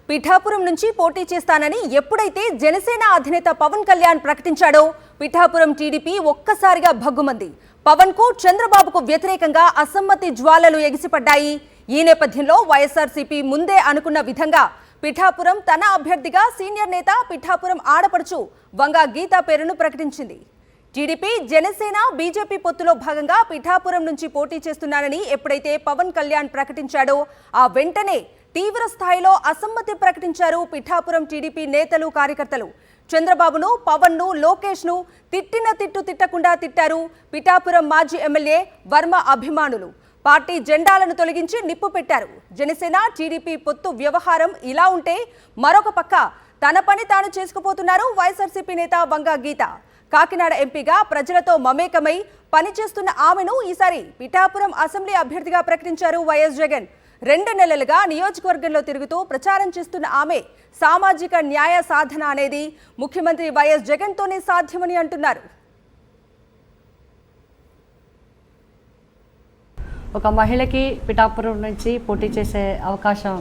పిఠాపురం నుంచి పోటీ చేస్తానని ఎప్పుడైతే జనసేన అధినేత పవన్ కళ్యాణ్ ప్రకటించాడో పిఠాపురం టీడీపీ ఒక్కసారిగా భగ్గుమంది. పవన్ కు చంద్రబాబుకు వ్యతిరేకంగా అసమ్మతి జ్వాలలు ఎగిసిపడ్డాయి. ఈ నేపథ్యంలో వైఎస్ఆర్సీపీ ముందే అనుకున్న విధంగా పిఠాపురం తన అభ్యర్థిగా సీనియర్ నేత పిఠాపురం ఆడపడుచు వంగా గీత పేరును ప్రకటించింది. టీడీపీ జనసేన బీజేపీ పొత్తులో భాగంగా పిఠాపురం నుంచి పోటీ చేస్తున్నానని ఎప్పుడైతే పవన్ కళ్యాణ్ ప్రకటించాడో ఆ వెంటనే తీవ్ర స్థాయిలో అసమ్మతి ప్రకటించారు పిఠాపురం టీడీపీ నేతలు కార్యకర్తలు. చంద్రబాబును, పవన్ను, లోకేష్ను తిట్టిన తిట్టకుండా తిట్టారు పిఠాపురం మాజీ ఎమ్మెల్యే వర్మ అభిమానులు. పార్టీ జెండాలను తొలగించి నిప్పు పెట్టారు. జనసేన టీడీపీ పొత్తు వ్యవహారం ఇలా ఉంటే మరొక పక్క తన పని తాను చేసుకుపోతున్నారు వైఎస్ఆర్సీపీ నేత వంగా గీత. కాకినాడ ఎంపీగా ప్రజలతో మమేకమై పనిచేస్తున్న ఆమెను ఈసారి పిఠాపురం అసెంబ్లీ అభ్యర్థిగా ప్రకటించారు వైఎస్ జగన్. 2 నెలలుగా నియోజకవర్గంలో తిరుగుతూ ప్రచారం చేస్తున్న ఆమె సామాజిక న్యాయ సాధన అనేది ముఖ్యమంత్రి వైఎస్ జగన్తోనే సాధ్యమని అంటున్నారు. ఒక మహిళకి పిఠాపురం నుంచి పోటీ చేసే అవకాశం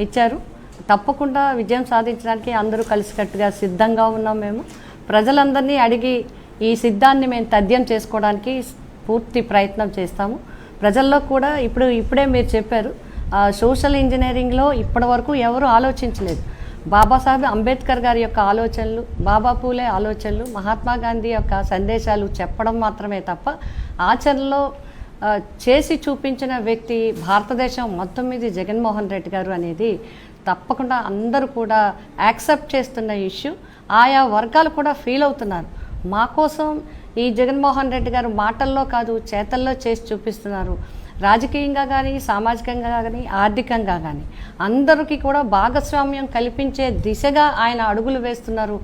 ఇచ్చారు. తప్పకుండా విజయం సాధించడానికి అందరూ కలిసికట్టుగా సిద్ధంగా ఉన్నాం. మేము ప్రజలందరినీ అడిగి ఈ సిద్ధాన్ని మేము తథ్యం చేసుకోవడానికి పూర్తి ప్రయత్నం చేస్తాము. ప్రజల్లో కూడా ఇప్పుడే మీరు చెప్పారు, సోషల్ ఇంజనీరింగ్లో ఇప్పటి వరకు ఎవరు ఆలోచించలేదు. బాబాసాహెబ్ అంబేద్కర్ గారి యొక్క ఆలోచనలు, బాబా పూలే ఆలోచనలు, మహాత్మా గాంధీ యొక్క సందేశాలు చెప్పడం మాత్రమే తప్ప ఆచరణలో చేసి చూపించిన వ్యక్తి భారతదేశం మొత్తం మీద జగన్మోహన్ రెడ్డి గారు అనేది తప్పకుండా అందరూ కూడా యాక్సెప్ట్ చేస్తున్న ఇష్యూ. ఆయా వర్గాలు కూడా ఫీల్ అవుతున్నారు. మా కోసం ఈ జగన్మోహన్ రెడ్డి గారు మాటల్లో కాదు చేతల్లో చేసి చూపిస్తున్నారు. రాజకీయంగా కానీ, సామాజికంగా కానీ, ఆర్థికంగా కానీ అందరికీ కూడా భాగస్వామ్యం కల్పించే దిశగా ఆయన అడుగులు వేస్తున్నారు.